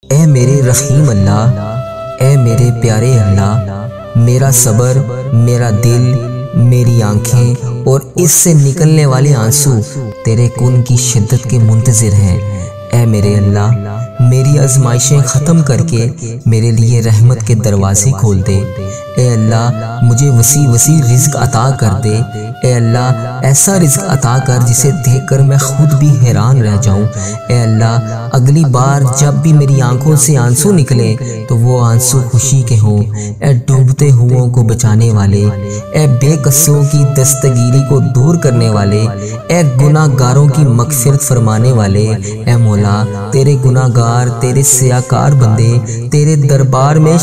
اے میرے رحیم اللہ، اے میرے پیارے اللہ، میرا صبر، میرا دل، میری آنکھیں اور اس سے نکلنے والے آنسو تیرے کن کی شدت کے منتظر ہیں۔ اے میرے اللہ، میری آزمائشیں ختم کر کے میرے لیے رحمت کے دروازے کھول دے۔ اے اللہ، مجھے وسیع رزق عطا کر دے۔ اے اللہ، ایسا رزق عطا کر جسے دیکھ کر میں خود بھی حیران رہ جاؤں۔ اے اللہ، اگلی بار جب بھی میری آنکھوں سے آنسو نکلے تو وہ آنسو خوشی کے ہوں۔ اے ڈوبتے ہوئوں کو بچانے والے، اے بے قصوں کی دستگیری کو دور کرنے والے، اے گناہ گاروں کی مغفرت فرمانے والے، اے مولا، تیرے گناہ گار، تیرے سیاکار بندے تیرے دربار میں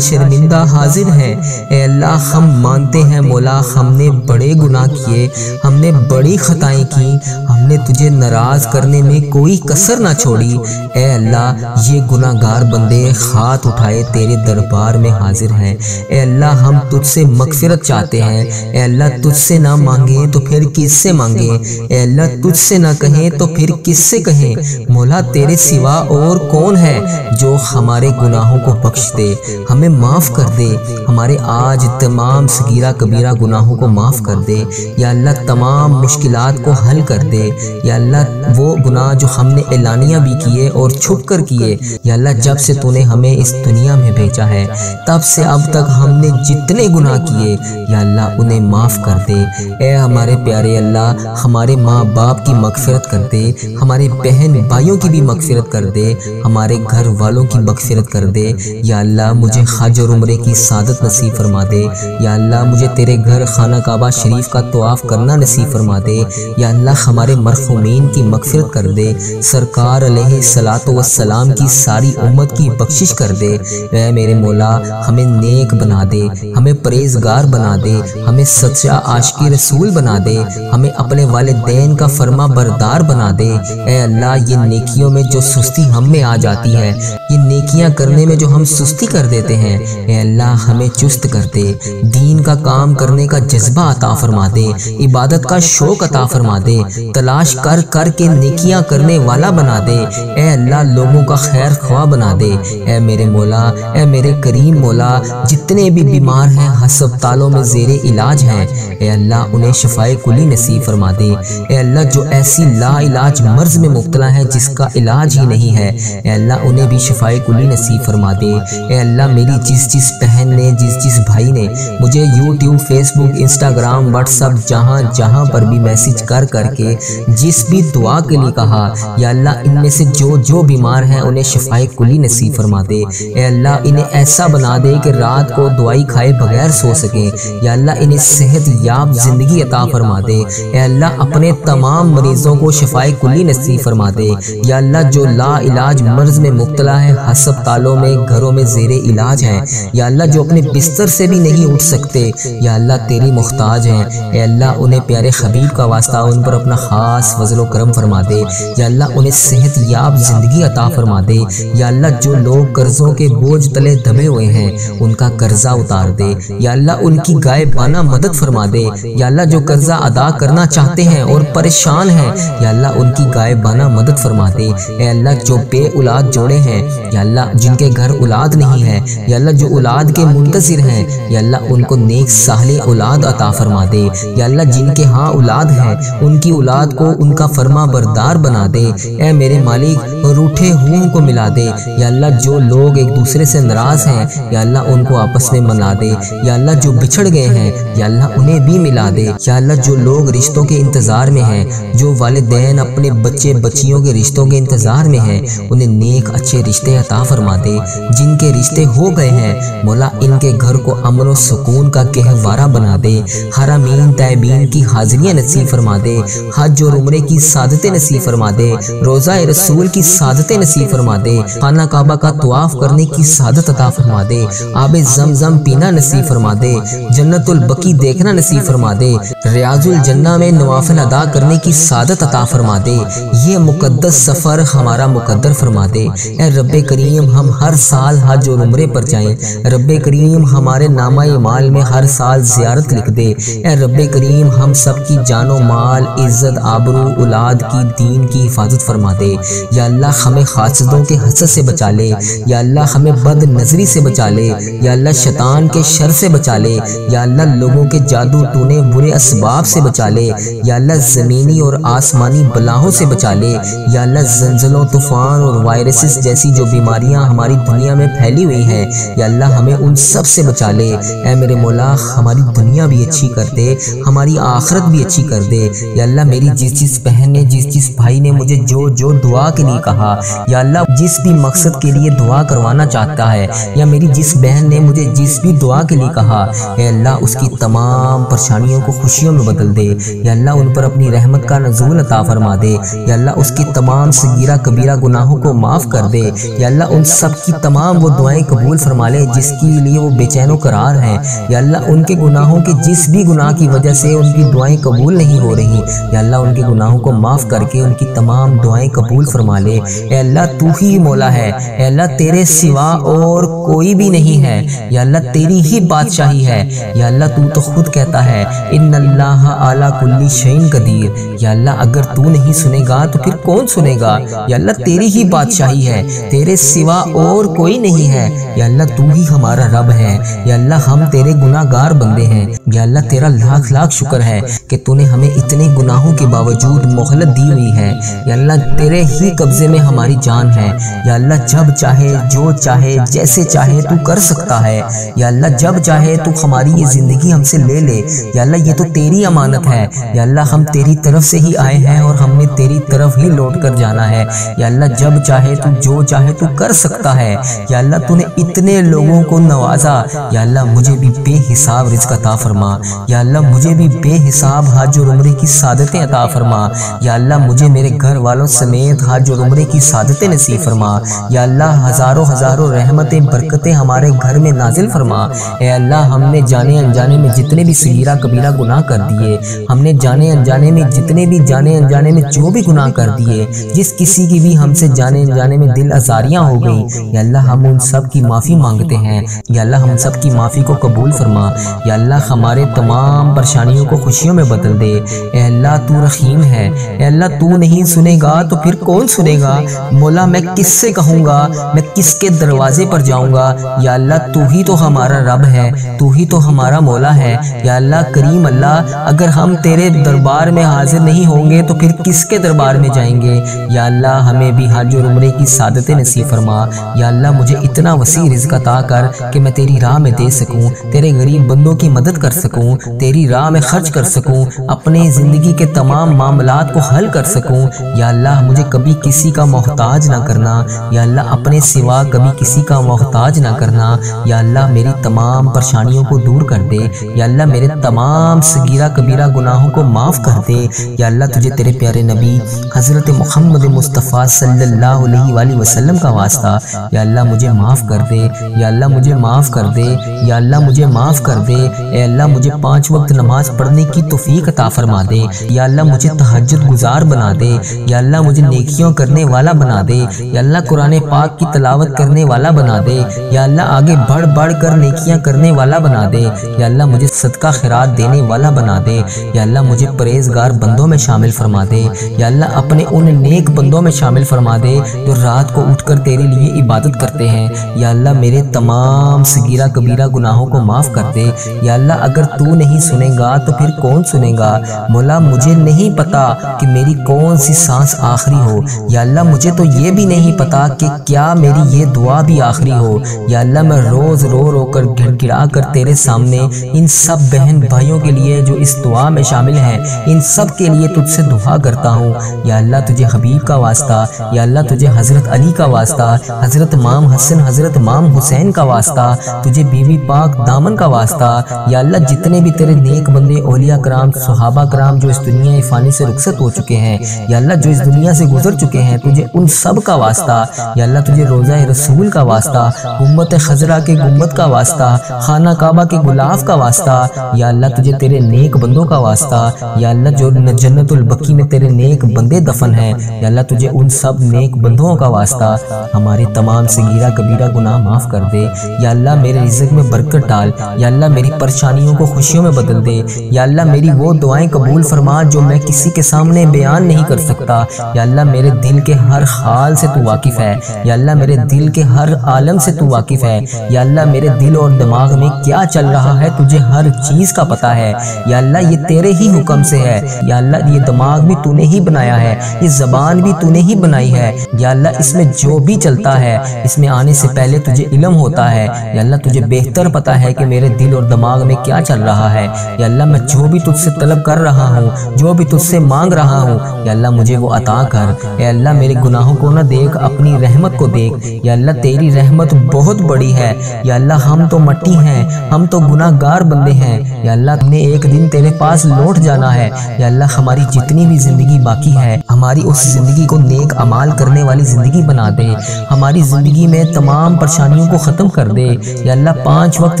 شرمندہ حاضر ہیں۔ اے اللہ، ہم مانتے ہیں مولا، ہم نے بڑے گناہ کیے، ہم نے بڑی خطائیں کی، ہم نے تجھے ناراض کرنے میں کوئی کسر نہ چھوڑی۔ اے اللہ، یہ گناہ گار بندے ہاتھ اٹھائے تیرے دربار میں حاضر ہیں۔ اے اللہ، ہم تجھ سے مغفرت چاہتے ہیں۔ اے اللہ، تجھ سے نہ مانگیں تو پھر کس سے مانگیں؟ اے اللہ، تجھ سے نہ کہیں تو پھر کس سے کہیں؟ مولا، تیرے سوا اور کون ہے جو ہمارے گناہوں کو بخش دے، ہمیں معاف کر دے، ہمارے آج تمام صغیرہ کبیرہ گناہوں کو معاف کر دے۔ یا اللہ، تمام مشکلات کو حل کر دے۔ یا اللہ، وہ گناہ جو ہم نے اعلانیہ بھی کیے اور چھپ کر کیے، یا اللہ، جب سے تو نے ہمیں اس دنیا میں بھیجا ہے تب سے اب تک ہم نے جتنے گناہ کیے، یا اللہ، انہیں معاف کر دے۔ اے ہمارے پیارے اللہ، ہمارے ماں باپ کی مغفرت کر دے، ہمارے بہن بھائیوں کی بھی مغفرت کر دے، ہمارے گھر والوں کی مغفرت کر دے۔ یا اللہ، مجھے حج اور عمرے کی سعادت نصیب فرما دے۔ یا اللہ، مجھے تیرے گھر خانہ کعبہ شریف کا طواف کرنا نصیب فرما دے۔ یا اللہ، ہمارے مرحومین کی مغفرت کر دے، سرکار علیہ الصلوۃ والسلام کی ساری امت کی بخشش کر دے۔ اے میرے مولا، ہمیں نیک بنا دے، ہمیں پرہیزگار بنا دے، ہمیں سچا عاشق رسول بنا دے، ہمیں اپنے والدین کا فرما بردار بنا دے۔ اے اللہ، یہ نیکیوں میں جو سستی ہم میں آ جاتی ہے، یہ نیکیاں کرنے میں جو ہم سستی کر دیتے ہیں، اے اللہ، ہمیں چست کر دے، دین کا کام کرنے کا جذبہ عطا فرما دے، عبادت کا شوق عطا فرما دے، تلاش کر کر کے نیکیاں کرنے والا بنا دے۔ اے اللہ، لوگوں کا خیر خواہ بنا دے۔ اے میرے مولا، اے میرے کریم مولا، جتنے بھی بیمار ہیں، ہسپتالوں میں زیر علاج ہیں، اے اللہ، انہیں شفائے کلی نصیب فرما دے۔ اے اللہ، جو ایسی لا علاج مرض میں مبتلا ہے جس کا علاج ہی نہیں ہے، اے اللہ، انہیں بھی شفائے کلی نصیب فرما دے۔ اے اللہ، میری جس بہن نے، جس بھائی نے مجھے یوٹیوب، فیس بک، انسٹاگرام، واٹس ایپ، جہاں پر بھی میسج کر کے جس بھی دعا کے لیے کہا، یا اللہ، ان میں سے جو بیمار ہیں انہیں شفائے کلی نصیب فرما دے۔ اے اللہ، انہیں ایسا بنا دے کہ رات کو دوائی کھائے بغیر سو سکیں۔ یا اللہ، انہیں صحت یاب زندگی عطا فرما دے۔ اے اللہ، اپنے تمام مریضوں کو شفائے کلی نصیب فرما دے۔ یا اللہ، جو لا علاج مرض میں مبتلا ہے، ہسپتالوں میں، گھروں میں زیر علاج ہیں، یا اللہ، جو اپنے بستر سے بھی نہیں اٹھ سکتے، یا اللہ، تیری محتاج ہیں، اے اللہ، انہیں پیارے حبیب کا واسطہ ان پر اپنا خاص فضل و کرم فرما دے۔ یا اللہ، انہیں صحت یاب زندگی عطا فرما دے۔ یا اللہ، جو لوگ قرضوں کے بوجھ تلے دبے ہوئے ہیں ان کا قرضہ اتار دے۔ یا اللہ، ان کی غائبانہ مدد فرما دے۔ یا اللہ، جو قرضہ ادا کرنا چاہتے ہیں اور پریشان ہیں، یا اللہ، ان کی غائبانہ مدد فرما دے۔ اے اللہ، جو بے اولاد جوڑے ہیں، یا اللہ، جن کے گھر اولاد نہیں ہے، یا اللہ، جو اولاد کے منتظر ہیں، یا اللہ، ان کو نیک صالح اولاد عطا فرما دے۔ یا اللہ، جن کے ہاں اولاد ہے ان کی اولاد کو ان کا فرما بردار بنا دے۔ اے میرے مالک، روٹھے ہوئوں کو ملا دے۔ یا اللہ، جو لوگ ایک دوسرے سے ناراض ہیں، یا اللہ، ان کو آپس میں ملا دے۔ یا اللہ، جو بچھڑ گئے ہیں، یا اللہ، انہیں بھی ملا دے۔ یا اللہ، جو لوگ رشتوں کے انتظار میں ہیں، جو والدین اپنے بچے بچیوں کے رشتوں کے انتظار میں ہیں، انہیں نیک اچھے رشتے عطا فرما دے۔ جن کے رشتے ہو گئے ہیں، مولا، ان کے گھر کو امن و سکون کا گہوارہ بنا دے۔ حرمین طیبین کی حاضریاں نصیب فرما دے، حج اور عمرے کی سعادتیں نصیب فرما دے، روزہ رسول کی سعادتیں نصیب فرما دے، خانہ کعبہ کا طواف کرنے کی سعادت عطا فرما دے، آب زمزم پینا نصیب فرما دے، جنت البقیع دیکھنا نصیب فرما دے، ریاض الجنہ میں نوافل ادا کرنے کی سعادت عطا فرما دے۔ یہ مقدس سفر ہمارا مقدر فرما دے۔ اے رب کریم ہم ہر سال حج اور عمرے پر جائیں۔ رب کریم ہمارے نامہ اعمال میں ہر سال زیارت لکھ دے۔ اے رب کریم ہم سب کی جان و مال، عزت، آبرو، اولاد کی، دین کی حفاظت فرما دے۔ یا اللہ ہمیں حاسدوں کے حسد سے بچا لے۔ یا اللہ ہمیں بد نظری سے بچا لے۔ یا اللہ شیطان کے شر سے بچا لے۔ یا اللہ لوگوں کے جادو ٹونے برے اسباب سے بچا لے۔ یا اللہ زمینی اور آسمانی بلاؤں سے بچا لے۔ یا اللہ زلزلوں، طوفان اور وائرسز جیسی جو بیماریاں ہماری دنیا میں پھیلی ہوئی ہیں، یا اللہ ہمیں ان سب سے بچا لے۔ اے میرے مولا ہماری دنیا بھی اچھی کر دے، ہماری آخرت بھی اچھی کر دے۔ یا اللہ میری جس بہن نے، جس بھائی نے مجھے جو دعا کے لیے کہا، یا اللہ جس بھی مقصد کے لیے دعا کروانا چاہتا ہے، یا میری جس بہن نے مجھے جس بھی دعا کے لیے کہا، اے اللہ اس کی تمام پریشانیوں کو خوشیوں میں بدل دے۔ یا اللہ ان پر اپنی رحمت کا نزول عطا فرما دے۔ یا اللہ اس کی تمام صغیرہ کبیرہ گناہوں کو معاف کر دے۔ یا اللہ ان سب کی تمام وہ دعائیں قبول فرما لے جس کے لیے وہ بے چین و قرار ہیں۔ یا اللہ ان کے گناہوں کے جس بھی گناہ کی وجہ سے ان کی دعائیں قبول نہیں ہو رہی، یا اللہ ان کے گناہوں کو معاف کر کے ان کی تمام دعائیں قبول فرما لے۔ اے اللہ تو ہی مولا ہے، اے اللہ تیرے سوا اور کوئی بھی نہیں ہے، یا اللہ تیری ہی بادشاہی ہے۔ یا اللہ تو خود کہتا ہے ان اللہ علی کل شیء قدیر۔ یا اللہ اگر تو نہیں سنے گا تو پھر کون سنے گا؟ یا اللہ تیری ہی بادشاہی ہے، تیرے سوا اور کوئی نہیں ہے۔ یا اللہ تو ہی ہمارا رب ہے، یا اللہ ہم تیرے گناہ گار بندے ہیں۔ یا اللہ تیرا لاکھ لاکھ شکر ہے کہ تو نے ہمیں اتنے گناہوں کے باوجود مہلت دی ہوئی ہے۔ یا اللہ تیرے ہی قبضے میں ہماری جان ہے۔ یا اللہ جب چاہے، جو چاہے، جیسے چاہے تو کر سکتا ہے۔ یا اللہ جب چاہے تو ہماری یہ زندگی ہم سے لے لے۔ یا اللہ یہ تو تیری امانت ہے۔ یا اللہ ہم تیری طرف سے ہی آئے ہیں اور ہم نے تیری طرف ہی لوٹ کر جانا ہے۔ یا اللہ جب چاہے تو، جو چاہے تو کر سکتا ہے۔ یا اللہ تو نے اتنے لوگوں کو نوازا، یا اللہ مجھے بھی بے حساب رزق عطا فرما۔ یا اللہ مجھے بھی بے حساب حج اور عمرے کی سعادتیں عطا فرما۔ یا اللہ مجھے میرے گھر والوں سمیت حج اور عمرے کی سعادتیں نصیب فرما۔ یا اللہ ہزاروں ہزاروں رحمتیں، برکتیں ہمارے گھر میں نازل فرما۔ اے اللہ ہم نے جانے انجانے میں جتنے بھی صغیرہ کبیرہ گناہ کر دیے، ہم نے جانے انجانے میں جتنے بھی جانے انجانے میں جو بھی گناہ کر دیے، جس کسی کی بھی ہم سے جانے انجانے میں دل آزاریاں ہو گئیں، یا اللہ ہم ان سب کی معافی مانگتے ہیں۔ یا اللہ ہم سب کی معافی کو قبول فرما۔ یا اللہ ہمارے تمام پریشانیوں کو خوشیوں میں بدل دے۔ اے اللہ تو رحیم ہے، اے اللہ تو نہیں سنے گا تو پھر کون سنے گا؟ مولا میں کس سے کہوں گا، میں کس کے دروازے پر جاؤں گا؟ یا اللہ تو ہی تو ہمارا رب ہے، تو ہی تو ہمارا مولا ہے۔ یا اللہ کریم اللہ اگر ہم تیرے دربار میں حاضر نہیں ہوں گے تو پھر کس کے دربار میں جائیں گے؟ یا اللہ ہمیں بھی حج اور عمرے کی سعادتیں نصیب فرما۔ یا اللہ مجھے اتنا وسیع رزق عطا کر کہ میں تیری راہ میں دے سکوں، تیرے غریب بندوں کی مدد کر سکوں، تیری راہ میں خرچ کر سکوں، اپنے زندگی کے تمام معاملات کو حل کر سکوں۔ یا اللہ مجھے کبھی کسی کا محتاج نہ کرنا، یا اللہ اپنے سوا کبھی کسی کا محتاج نہ کرنا۔ یا اللہ میری تمام پریشانیوں کو دور کر دے۔ یا اللہ میرے تمام صغیرہ کبیرہ گناہوں کو معاف کر دے۔ یا اللہ تجھے تیرے پیارے نبی حضرت محمد مصطفیٰ صلی اللہ علیہ وآلہ وسلم کا واسطہ، یا اللہ مجھے معاف کر دے۔ یا اللہ مجھے معاف کر دے۔ یا اللہ مجھے معاف کر دے۔ اے اللہ مجھے 5 وقت نماز پڑھنے کی توفیق عطا فرما دے۔ یا اللہ مجھے تہجد گزار بنا دے۔ یا اللہ مجھے نیکیوں کرنے والا بنا دے۔ یا اللہ قرآن پاک کی تلاوت کرنے والا بنا دے۔ یا اللہ آگے بڑھ بڑھ کر نیکیاں کرنے والا بنا دے۔ یا اللہ مجھے صدقہ خیرات دینے والا بنا دے۔ یا اللہ مجھے پرہیزگار بندوں میں شامل فرما دے۔ یا اللہ اپنے ان نیک بندوں میں شامل فرما دے جو رات کو اٹھ کر تیرے لیے عبادت کرتے ہیں۔ یا اللہ میرے تمام صغیرہ کبیرہ گناہوں کو معاف کر دے۔ یا اللہ اگر تو نہیں سنے گا تو پھر کون سنے گا؟ مولا مجھے نہیں پتا کہ میری کون سی سانس آخری ہو۔ یا اللہ مجھے تو یہ بھی نہیں پتا کہ کیا میری یہ دعا بھی آخری ہو۔ یا اللہ میں روز رو رو کر گڑ گڑا کر تیرے سامنے ان سب بہن بھائیوں کے لیے جو اس دعا میں شامل ہیں، ان سب کے لیے تجھ سے دعا کرتا ہوں۔ یا اللہ تجھے حبیب کا واسطہ، یا اللہ تجھے حضرت علی کا واسطہ، حضرت امام حسن، حضرت امام حسین کا واسطہ، تجھے بی بی پاک دامن کا واسطہ۔ یا اللہ جتنے بھی تیرے نیک بندے اولیاء کرام، صحابہ کرام جو اس دنیا فانی سے رخصت ہو چکے ہیں، یا اللہ جو اس دنیا سے گزر چکے ہیں، تجھے ان سب کا واسطہ۔ یا اللہ تجھے روضہ رسول کا واسطہ، امت خضرا کے گنبد کا واسطہ، خانہ کعبہ کے غلاف کا واسطہ۔ یا اللہ تجھے تیرے نیک بندوں کا واسطہ۔ یا اللہ جو جنت البقیع میں تیرے نیک بندے دفن ہیں، یا اللہ تجھے ان سب نیک بندوں کا واسطہ۔ ہمارے تمام صغیرہ کبیرہ گناہ معاف کر دے۔ یا اللہ میرے رزق میں برکت ڈال، یا اللہ میری پریشانیوں کو خوشیوں میں بدل دے، یا اللہ میری وہ دعائیں قبول فرما جو میں کسی کے سامنے بیان نہیں کر سکتا۔ یا اللہ میرے دل کے ہر حال سے تو واقف ہے، یا اللہ میرے دل کے ہر عالم سے تو واقف ہے، یا اللہ میرے دل اور دماغ میں کیا چل رہا ہے تجھے ہر چیز کا پتہ ہے۔ یا اللہ یہ تیرے ہی حکم سے ہے، یا اللہ یہ دماغ بھی تو نے ہی بنایا ہے، یہ زبان بھی تو نے ہی بنائی ہے، یا اللہ اس میں جو بھی چلتا ہے اس میں آنے سے پہلے تجھے علم ہوتا ہے۔ یا اللہ تجھے بہتر پتہ ہے کہ میرے دل اور دماغ میں کیا چل رہا ہے۔ یا اللہ میں جو بھی تجھ سے طلب کر رہا ہوں، جو بھی تجھ سے مانگ رہا ہوں، یا اللہ مجھے وہ عطا کر۔ اے اللہ میرے گناہوں کو نہ دیکھ، اپنی رحمت کو دیکھ۔ یا اللہ تیری رحمت بہت بڑی ہے، یا اللہ ہم تو مٹی ہیں، ہم تو گناہ گار بندے ہیں، یا اللہ ہم نے ایک دن تیرے پاس لوٹ جانا ہے۔ یا اللہ ہماری جتنی بھی زندگی باقی ہے، ہماری اس زندگی کو نیک اعمال کرنے والی زندگی بنا دے، ہماری زندگی میں تمام پریشانیوں کو ختم کر دے۔ یا اللہ 5 وقت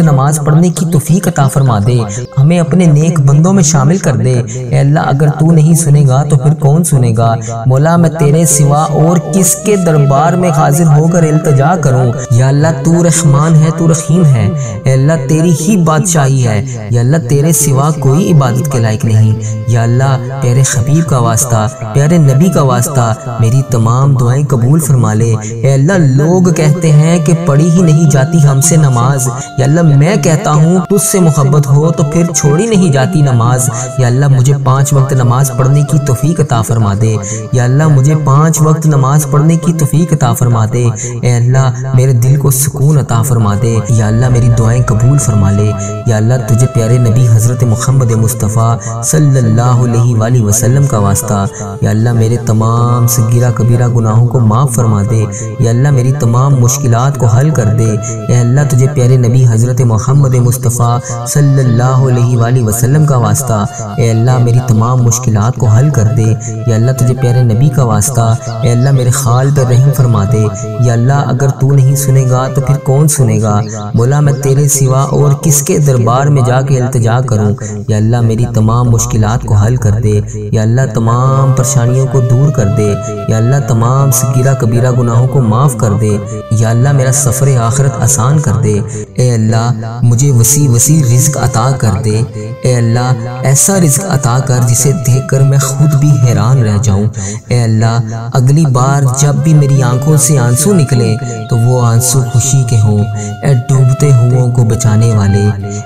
نماز پڑھنے کی توفیق عطا فرما دے، ہمیں اپنے نیک بندوں میں شامل کر دے۔ اے اللہ اگر تو نہیں سنے گا تو پھر کون سنے گا؟ مولا میں تیرے سوا اور کس کے دربار میں حاضر ہو کر التجا کروں؟ یا اللہ تو رحمان ہے، تو رحیم ہے، اے اللہ تیری ہی بادشاہی ہے، یا اللہ تیرے سوا کوئی عبادت کے لائق نہیں۔ یا اللہ پیارے حبیب کا واسطہ، پیارے نبی کا واسطہ میری تمام دعائیں قبول فرما لے۔ اے اللہ لوگ کہتے ہیں کہ پڑھی ہی نہیں جاتی ہم سے نماز، یا اللہ میں کہتا ہوں تجھ سے محبت ہو تو پھر چھوڑی نہیں جاتی نماز۔ یا اللہ مجھے 5 وقت نماز پڑھنے کی توفیق عطا فرما دے، یا اللہ مجھے 5 وقت نماز پڑھنے کی توفیق عطا فرما دے۔ اے اللہ میرے دل کو سکون عطا فرما دے، یا اللہ میری دعائیں قبول فرما لے۔ یا اللہ تجھے پیارے نبی حضرت محمد مصطفیٰ صلی اللہ علیہ وآلہ وسلم کا واسطہ، یا اللہ میرے تمام صغیرہ کبیرہ گناہوں کو معاف فرما دے، یا اللہ میری تمام مشکلات کو حل کر دے۔ اے اللہ تجھے پیارے نبی حضرت محمد مصطفیٰ صلی اللہ علیہ وآلہ وسلم کا واسطہ، اے اللہ میری تمام مشکلات کو حل کر دے۔ یا اللہ تجھے پیارے نبی کا واسطہ، اے اللہ میرے خال پر رحم فرما دے۔ یا اللہ اگر تو نہیں سنے گا تو پھر کون سنے گا؟ مولا میں تیرے سوا اور کس کے دربار میں جا کے التجا کروں؟ یا اللہ میری تمام مشکلات کو حل کر دے، یا اللہ تمام پریشانیوں کو دور کر دے، یا اللہ تمام صغیرہ کبیرہ گناہوں کو معاف کر دے، یا اللہ میرا سفر آخرت آسان کر دے۔ اے اللہ مجھے وسیع وسیع رزق عطا کر دے، اے اللہ ایسا رزق عطا کر جسے دیکھ کر میں خود بھی حیران رہ جاؤں۔ اے اللہ اگلی بار جب بھی میری آنکھوں سے آنسو نکلے تو وہ آنسو خوشی کے ہوں۔ اے ڈوبتے ہوں کو بچانے والے،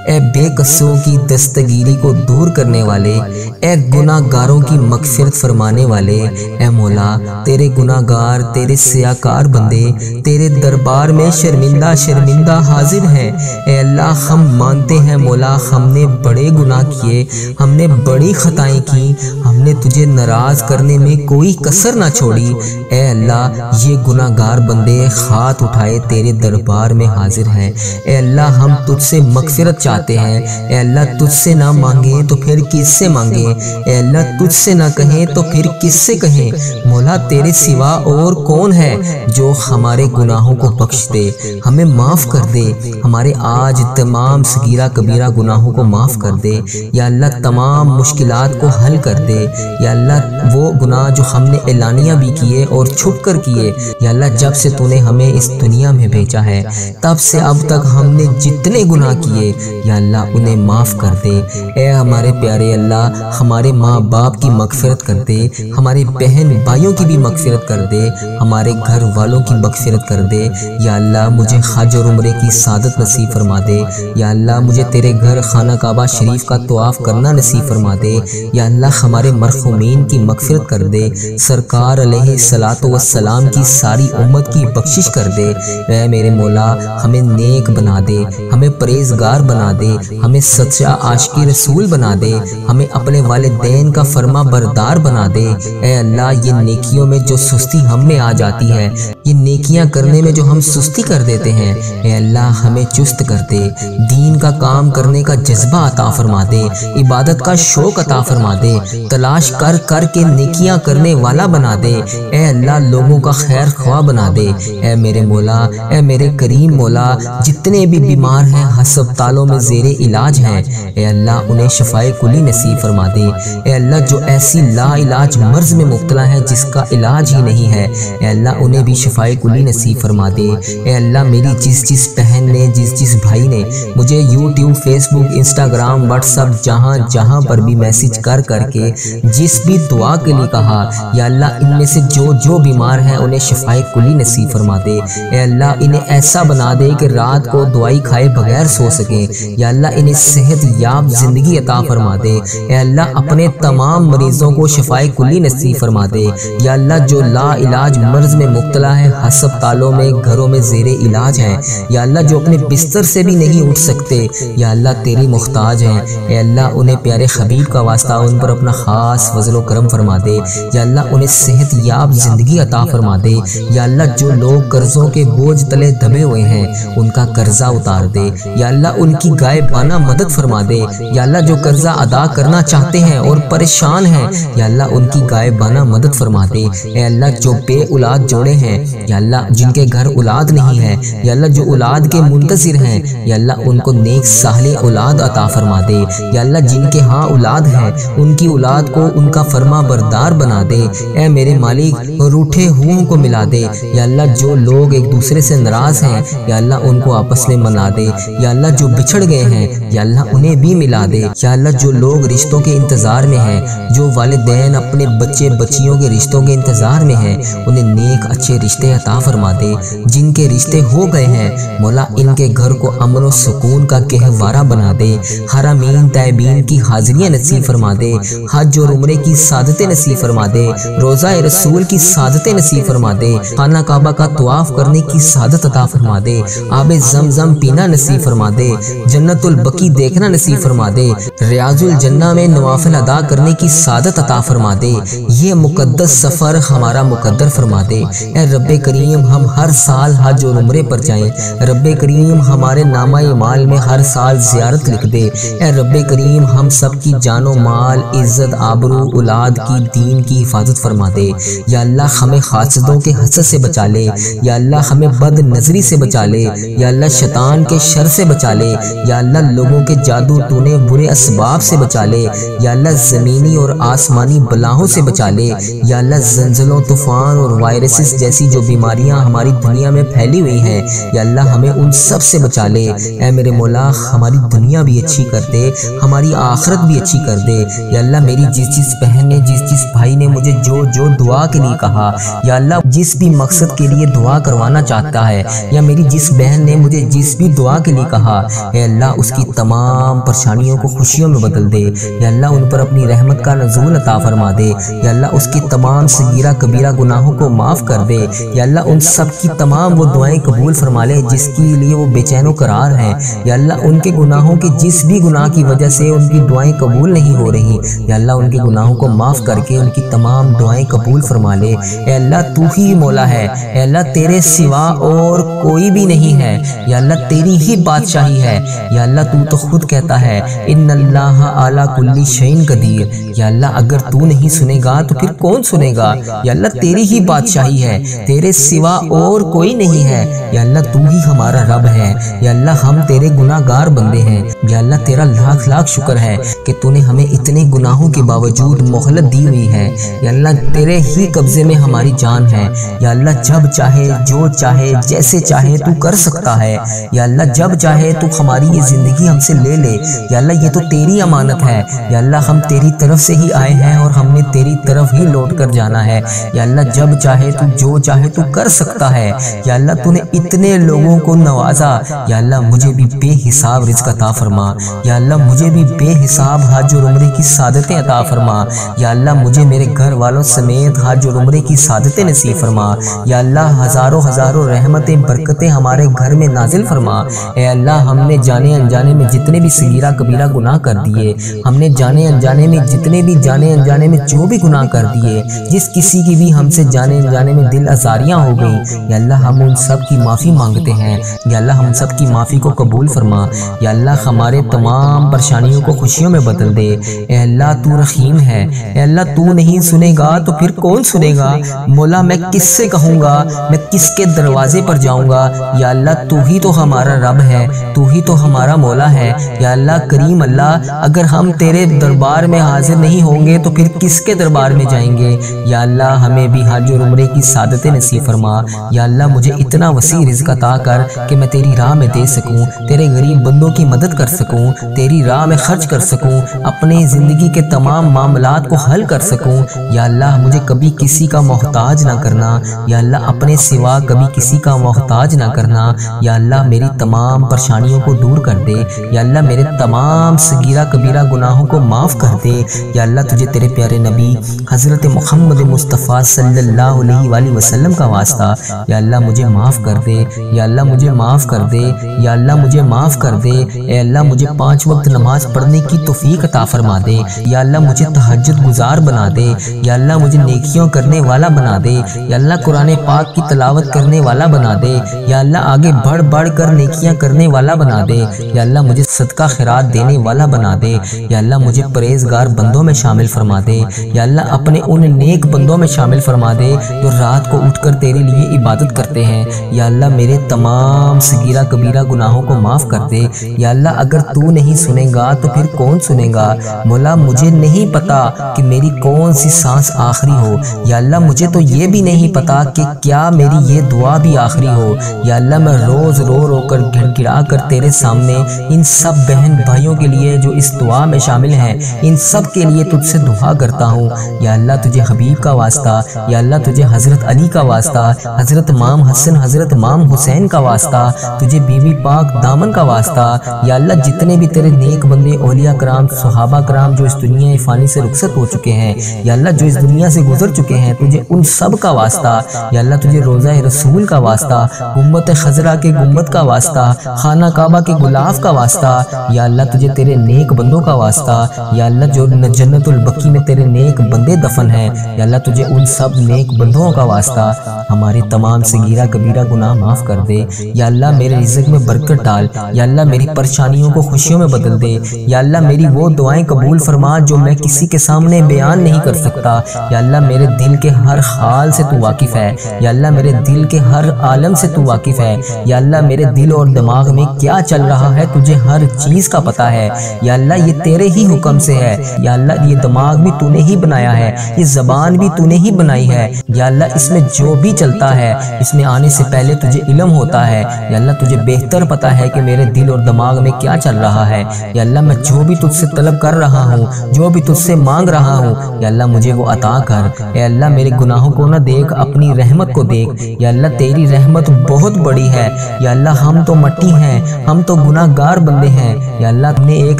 اے بے قصوں کی دستگیری کو دور کرنے والے، اے گناہ گاروں کی مغفرت فرمانے والے، اے مولا تیرے گناہ گار، تیرے سیاکار بندے تیرے دربار میں شرمندہ شرمندہ حاضر ہیں۔ اے اللہ ہم مانتے ہیں مولا ہم نے بڑے گناہ کیے، ہم نے بڑی خطائیں کی، ہم نے تجھے ناراض کرنے میں کوئی کسر نہ چھوڑی۔ اے اللہ یہ گناہ گار بندے ہاتھ اٹھائے تیرے دربار میں حاضر ہیں۔ اے اللہ ہم تجھ سے مغفرت چاہتے ہیں۔ اے اللہ تجھ سے نہ مانگیں تو پھر کس سے مانگیں؟ اے اللہ تجھ سے نہ کہیں تو پھر کس سے کہیں؟ مولا تیرے سوا اور کون ہے جو ہمارے گناہوں کو بخش دے، ہمیں معاف کر دے، ہمارے آج تمام صغیرہ کبیرہ گناہوں کو معاف کر دے۔ یا اللہ تمام مشکلات کو حل کر دے۔ یا اللہ وہ گناہ جو ہم نے اعلانیہ بھی کیے اور چھپ کر کیے، یا اللہ جب سے تو نے ہمیں اس دنیا میں بھیجا ہے تب سے اب تک ہم نے جتنے گناہ کیے یا اللہ انہیں معاف کر دے۔ اے ہمارے پیارے اللہ ہمارے ماں باپ کی مغفرت کر دے، ہمارے بہن بھائیوں کی بھی مغفرت کر دے، ہمارے گھر والوں کی مغفرت کر دے۔ یا اللہ مجھے حج اور عمرے کی سعادت نصیب فرما دے۔ یا اللہ مجھے تیرے گھر خانہ کعبہ شریف کا طواف کرنا نصیب فرما دے۔ یا اللہ ہمارے مرحومین کی مغفرت کر دے، سرکار علیہ الصلوۃ والسلام کی ساری امت کی بخشش کر دے۔ اے میرے مولا ہمیں نیک بنا دے، ہمیں پرہیزگار بنا دے، ہمیں سچا عاشق رسول بنا دے، ہمیں اپنے والدین کا فرما بردار بنا دے۔ اے اللہ یہ نیکیوں میں جو سستی ہم میں آ جاتی ہے، یہ نیکیاں کرنے میں جو ہم سستی کر دیتے ہیں، اے اللہ ہمیں چست کر دے، دین کا کام کرنے کا جذبہ عطا فرما دے، عبادت کا شوق عطا فرما دے، تلاش کر کر کے نیکیاں کرنے والا بنا دے۔ اے اللہ لوگوں کا خیر خواہ بنا دے۔ اے میرے مولا، اے میرے کریم مولا، جتنے بھی بیمار ہیں ہسپتالوں میں زیر علاج ہیں، اے اللہ انہیں شفائے کلی نصیب فرما دے۔ اے اللہ جو ایسی لا علاج مرض میں مبتلا ہے جس کا علاج ہی نہیں ہے، اے اللہ انہیں بھی شفا شفائے کلی نصیب فرما دے۔ اے اللہ میری جس بہن نے جس بھائی نے مجھے یوٹیوب، فیس بک، انسٹاگرام، واٹس ایپ جہاں پر بھی میسج کر کے جس بھی دعا کے لیے کہا، یا اللہ ان میں سے جو بیمار ہیں انہیں شفائے کلی نصیب فرما دے۔ اے اللہ انہیں ایسا بنا دے کہ رات کو دوائی کھائے بغیر سو سکیں، یا اللہ انہیں صحت یاب زندگی عطا فرما دے۔ اے اللہ اپنے تمام مریضوں کو شفائے کلی نصیب فرما دے۔ یا اللہ جو لا علاج مرض میں مبتلا ہے، ہسپتالوں میں، گھروں میں زیر علاج ہیں، یا اللہ جو اپنے بستر سے بھی نہیں اٹھ سکتے، یا اللہ تیری محتاج ہیں، اے اللہ انہیں پیارے حبیب کا واسطہ ان پر اپنا خاص فضل و کرم فرما دے۔ یا اللہ انہیں صحت یاب زندگی عطا فرما دے۔ یا اللہ جو لوگ قرضوں کے بوجھ تلے دبے ہوئے ہیں ان کا قرضہ اتار دے۔ یا اللہ ان کی غائبانہ مدد فرما دے۔ یا اللہ جو قرضہ ادا کرنا چاہتے ہیں اور پریشان ہیں، یا اللہ ان کی غائبانہ مدد فرما دے۔ اے اللہ جو بے اولاد جوڑے ہیں، یا اللہ جن کے گھر اولاد نہیں ہے، یا اللہ جو اولاد کے منتظر ہیں، یا اللہ ان کو نیک صالح اولاد عطا فرما دے۔ یا اللہ جن کے ہاں اولاد ہے ان کی اولاد کو ان کا فرما بردار بنا دے۔ اے میرے مالک روٹھے ہوں کو ملا دے۔ یا اللہ جو لوگ ایک دوسرے سے ناراض ہیں، یا اللہ ان کو آپس میں ملا دے۔ یا اللہ جو بچھڑ گئے ہیں، یا اللہ انہیں بھی ملا دے۔ یا اللہ جو لوگ رشتوں کے انتظار میں ہیں، جو والدین اپنے بچے بچیوں کے رشتوں کے انتظار میں ہیں، انہیں نیک اچھے رشتے عطا فرما دے۔ جن کے رشتے ہو گئے ہیں مولا ان کے گھر کو امن و سکون کا گہوارہ بنا دے۔ حرمین طیبین کی حاضریاں نصیب فرما دے۔ حج اور عمرے کی سعادتیں نصیب فرما دے۔ روزہ رسول کی سعادتیں نصیب فرما دے۔ خانہ کعبہ کا طواف کرنے کی سعادت عطا فرما دے۔ آب زمزم پینا نصیب فرما دے۔ جنت البقیع دیکھنا نصیب فرما دے۔ ریاض الجنہ میں نوافل ادا کرنے کی سعادت عطا فرما دے۔ یہ مقدس سفر ہمارا مقدر فرما دے۔ اے رب کریم ہم ہر سال حج اور عمرے پر جائیں۔ رب کریم ہمارے نامہ اعمال میں ہر سال زیارت لکھ دے۔ اے رب کریم ہم سب کی جان و مال، عزت، آبرو، اولاد کی، دین کی حفاظت فرما دے۔ یا اللہ ہمیں حاسدوں کے حسد سے بچا لے۔ یا اللہ ہمیں بد نظری سے بچا لے۔ یا اللہ شیطان کے شر سے بچا لے۔ یا اللہ لوگوں کے جادو ٹونے برے اسباب سے بچا لے۔ یا اللہ زمینی اور آسمانی بلاؤں سے بچا لے۔ یا اللہ زلزلوں، طوفان اور وائرسز جیسی جو بیماریاں ہماری دنیا میں پھیلی ہوئی ہیں، یا اللہ ہمیں ان سب سے بچا لے۔ اے میرے مولا ہماری دنیا بھی اچھی کر دے، ہماری آخرت بھی اچھی کر دے۔ یا اللہ میری جس بہن نے جس بھائی نے مجھے جو دعا کے لیے کہا، یا اللہ جس بھی مقصد کے لیے دعا کروانا چاہتا ہے، یا میری جس بہن نے مجھے جس بھی دعا کے لیے کہا، اے اللہ اس کی تمام پریشانیوں کو خوشیوں میں بدل دے۔ یا اللہ ان پر اپنی رحمت کا نزول عطا فرما دے۔ یا اللہ اس کی تمام صغیرہ کبیرہ گناہوں کو معاف کر دے۔ یا اللہ ان سب کی تمام وہ دعائیں قبول فرما لے جس کے لیے وہ بے چین و قرار ہیں۔ یا اللہ ان کے گناہوں کے جس بھی گناہ کی وجہ سے ان کی دعائیں قبول نہیں ہو رہی، یا اللہ ان کے گناہوں کو معاف کر کے ان کی تمام دعائیں قبول فرما لے۔ اے اللہ تو ہی مولا ہے، اے اللہ تیرے سوا اور کوئی بھی نہیں ہے، یا اللہ تیری ہی بادشاہی ہے۔ یا اللہ تو خود کہتا ہے ان اللہ علی کل شیء قدیر۔ یا اللہ اگر تو نہیں سنے گا تو پھر کون سنے گا؟ یا اللہ تیری ہی بادشاہی ہے، تیرے سوا اور کوئی نہیں ہے۔ یا اللہ تو ہی ہمارا رب ہے۔ یا اللہ ہم تیرے گناہ گار بندے ہیں۔ یا اللہ تیرا لاکھ شکر ہے کہ تو نے ہمیں اتنے گناہوں کے باوجود مہلت دی ہوئی ہے۔ یا اللہ تیرے ہی قبضے میں ہماری جان ہے۔ یا اللہ جب چاہے، جو چاہے، جیسے چاہے تو کر سکتا ہے۔ یا اللہ جب چاہے تو ہماری یہ زندگی ہم سے لے لے۔ یا اللہ یہ تو تیری امانت ہے۔ یا اللہ ہم تیری طرف سے ہی آئے ہیں اور ہم نے تیری طرف ہی لوٹ کر جانا ہے۔ یا اللہ جب چاہے تو جو چاہے تو کر سکتا ہے۔ یا اللہ تو نے اتنے لوگوں کو نوازا، یا اللہ مجھے بھی بے حساب رزق عطا فرما۔ یا اللہ مجھے بھی بے حساب حج اور عمرے کی سعادتیں عطا فرما۔ یا اللہ مجھے میرے گھر والوں سمیت حج اور عمرے کی سعادتیں نصیب فرما۔ یا اللہ ہزاروں رحمتیں برکتیں ہمارے گھر میں نازل فرما۔ اے اللہ ہم نے جانے انجانے میں جتنے بھی صغیرہ کبیرہ گناہ کر دیے، ہم نے جانے انجانے میں جتنے بھی جانے انجانے میں جو بھی گناہ کر دیے، جس کسی کی بھی ہم سے جانے انجانے میں دل آزاریاں ہو گئی، یا اللہ ہم ان سب کی معافی مانگتے ہیں۔ یا اللہ ہم سب کی معافی کو قبول فرما۔ یا اللہ ہمارے تمام پریشانیوں کو خوشیوں میں بدل دے۔ اے اللہ تو رحیم ہے، اے اللہ تو نہیں سنے گا تو پھر کون سنے گا؟ مولا میں کس سے کہوں گا، میں کس کے دروازے پر جاؤں گا؟ یا اللہ تو ہی تو ہمارا رب ہے، تو ہی تو ہمارا مولا ہے۔ یا اللہ کریم اللہ اگر ہم تیرے دربار میں حاضر نہیں ہوں گے تو پھر کس کے دربار میں جائیں گے؟ یا اللہ ہمیں بھی حج اور عمرے کی سعادتیں نصیب فرما۔ یا اللہ مجھے اتنا وسیع رزق عطا کر کہ میں تیری راہ میں دے سکوں، تیرے غریب بندوں کی مدد کر سکوں، تیری راہ میں خرچ کر سکوں، اپنی زندگی کے تمام معاملات کو حل کر سکوں۔ یا اللہ مجھے کبھی کسی کا محتاج نہ کرنا، یا اللہ اپنے سوا کبھی کسی کا محتاج نہ کرنا۔ یا اللہ میری تمام پریشانیوں کو دور کر دے، یا اللہ میرے تمام صغیرہ کبیرہ گناہوں کو معاف کر دے۔ یا اللہ تجھے تیرے پیارے نبی حضرت محمد مصطفیٰ صلی اللہ علیہ وآلہ وسلم کا واسطہ یا اللہ مجھے معاف کر دے، یا اللہ مجھے معاف کر دے، یا اللہ مجھے معاف کر دے۔ اے اللہ مجھے 5 وقت نماز پڑھنے کی توفیق عطا فرما دے، یا اللہ مجھے تہجد گزار بنا دے، یا اللہ مجھے نیکیوں کرنے والا بنا دے، یا اللہ قرآن پاک کی تلاوت کرنے والا بنا دے، یا اللہ آگے بڑھ بڑھ کر نیکیاں کرنے والا بنا دے، یا اللہ مجھے صدقہ خیرات دینے والا بنا دے، یا اللہ مجھے پرہیزگار بندوں میں شامل فرما دے، یا اللہ اپنے ان نیک بندوں میں شامل فرما دے جو رات کو اٹھ کر تیرے لیے عبادت کرتے ہیں۔ یا اللہ میرے تمام صغیرہ کبیرہ گناہوں کو معاف کر دے۔ یا اللہ اگر تو نہیں سنے گا تو پھر کون سنے گا؟ مولا مجھے نہیں پتا کہ میری کون سی سانس آخری ہو، یا اللہ مجھے تو یہ بھی نہیں پتا کہ کیا میری یہ دعا بھی آخری ہو۔ یا اللہ میں روز رو رو کر گڑ گڑا کر تیرے سامنے ان سب بہن بھائیوں کے لیے جو اس دعا میں شامل ہیں، ان سب کے لیے تجھ سے دعا کرتا ہوں۔ یا اللہ تجھے حبیب کا واسطہ، یا اللہ تجھے حضرت علی کا واسطہ، حضرت امام حسن حضرت امام حسین کا واسطہ، تجھے بی بی پاک دامن کا واسطہ۔ یا اللہ جتنے بھی تیرے نیک بندے اولیاء کرام صحابہ کرام جو اس دنیا فانی سے رخصت ہو چکے ہیں، یا اللہ جو اس دنیا سے گزر چکے ہیں، تجھے ان سب کا واسطہ۔ یا اللہ تجھے روضہ رسول کا واسطہ، گنبد خضرا کے گنبد کا واسطہ، خانہ کعبہ کے غلاف کا واسطہ۔ یا اللہ تجھے تیرے نیک بندوں کا واسطہ، یا اللہ جو جنت البقیع میں تیرے نیک بندے دفن ہیں، یا اللہ تجھے ان سب نیک بندوں کا واسطہ۔ ہمارے تمام صغیرہ کبیرہ گناہ معاف کر دے، یا اللہ میرے رزق میں برکت ڈال، یا اللہ میری پریشانیوں کو خوشیوں میں بدل دے، یا اللہ میری وہ دعائیں قبول فرما جو میں کسی کے سامنے بیان نہیں کر سکتا۔ یا اللہ میرے دل کے ہر حال سے تو واقف ہے، یا اللہ میرے دل کے ہر عالم سے تو واقف ہے، یا اللہ میرے دل اور دماغ میں کیا چل رہا ہے تجھے ہر چیز کا پتہ ہے۔ یا اللہ یہ تیرے ہی حکم سے ہے، یا اللہ یہ دماغ بھی تو نے ہی بنایا ہے، یہ زبان بھی تو نے ہی بنائی ہے، یا اللہ اس میں جو بھی چلتا ہے اس میں آنے سے پہلے تجھے علم ہوتا ہے۔ یا اللہ تجھے بہتر پتہ ہے کہ میرے دل اور دماغ میں کیا چل رہا ہے۔ یا اللہ میں جو بھی تجھ سے طلب کر رہا ہوں، جو بھی تجھ سے مانگ رہا ہوں، یا اللہ مجھے وہ عطا کر۔ اے اللہ میرے گناہوں کو نہ دیکھ، اپنی رحمت کو دیکھ۔ یا اللہ تیری رحمت بہت بڑی ہے، یا اللہ ہم تو مٹی ہیں، ہم تو گناہ گار بندے ہیں، یا اللہ ہم نے ایک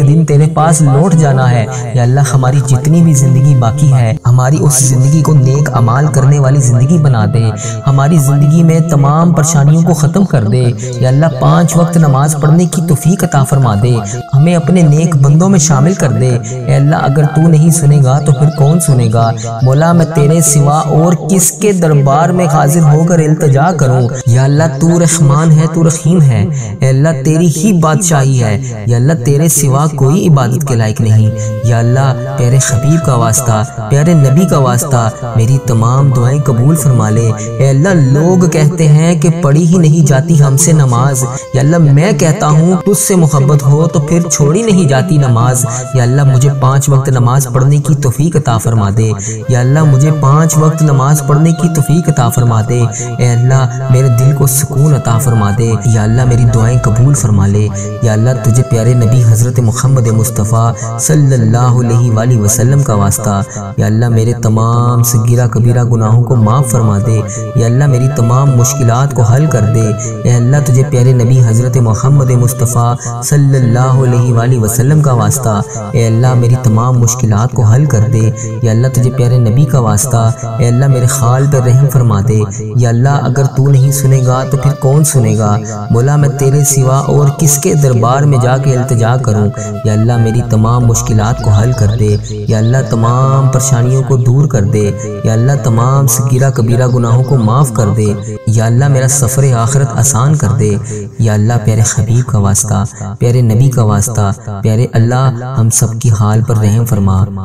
دن تیرے پاس لوٹ جانا ہے۔ یا اللہ ہماری جتنی بھی زندگی باقی ہے، ہماری اس زندگی کو نیک اعمال کرنے والی زندگی بنا دے، ہماری زندگی میں تمام پریشانیوں کو ختم کر دے۔ یا اللہ 5 وقت نماز پڑھنے کی توفیق عطا فرما دے، ہمیں اپنے نیک بندوں میں شامل کر دے۔ اے اللہ اگر تو نہیں سنے گا تو پھر کون سنے گا؟ مولا میں تیرے سوا اور کس کے دربار میں حاضر ہو کر التجا کروں؟ یا اللہ تو رحمان ہے، تو رحیم ہے، اے اللہ تیری ہی بادشاہی ہے، یا اللہ تیرے سوا کوئی عبادت کے لائق نہیں۔ یا اللہ پیارے حبیب کا واسطہ، پیارے نبی کا واسطہ میری تمام دعائیں قبول فرما لے۔ اے اللہ لوگ کہتے ہیں کہ پڑھی ہی نہیں جاتی ہم سے نماز، یا اللہ میں کہتا ہوں تجھ سے محبت ہو تو پھر چھوڑی نہیں جاتی نماز۔ یا اللہ مجھے 5 وقت نماز پڑھنے کی توفیق عطا فرما دے، یا اللہ مجھے 5 وقت نماز پڑھنے کی توفیق عطا فرما دے۔ اے اللہ میرے دل کو سکون عطا فرما دے، یا اللہ میری دعائیں قبول فرما لے۔ یا اللہ تجھے پیارے نبی حضرت محمد مصطفیٰ صلی اللہ علیہ وآلہ وسلم کا واسطہ، یا اللہ میرے تمام صغیرہ کبیرہ گناہوں کو معاف فرما دے، یا اللہ میری تمام مشکلات کو حل کر دے۔ اے اللہ تجھے پیارے نبی حضرت محمد مصطفیٰ صلی اللہ علیہ وآلہ وسلم کا واسطہ، اے اللہ میری تمام مشکلات کو حل کر دے۔ یا اللہ تجھے پیارے نبی کا واسطہ، اے اللہ میرے خال پر رحم فرما دے۔ یا اللہ اگر تو نہیں سنے گا تو پھر کون سنے گا؟ مولا میں تیرے سوا اور کس کے دربار میں جا کے التجا کروں؟ یا اللہ میری تمام مشکلات کو حل کر دے، یا اللہ تمام پریشانیوں کو دور کر دے، یا اللہ تمام صغیرہ کبیرہ گناہوں کو معاف کر دے، یا اللہ میرا سفر آخرت آسان کر دے۔ یا اللہ پیارے حبیب کا واسطہ، پیارے نبی کا واسطہ، پیارے اللہ ہم سب کی حال پر رحم فرما۔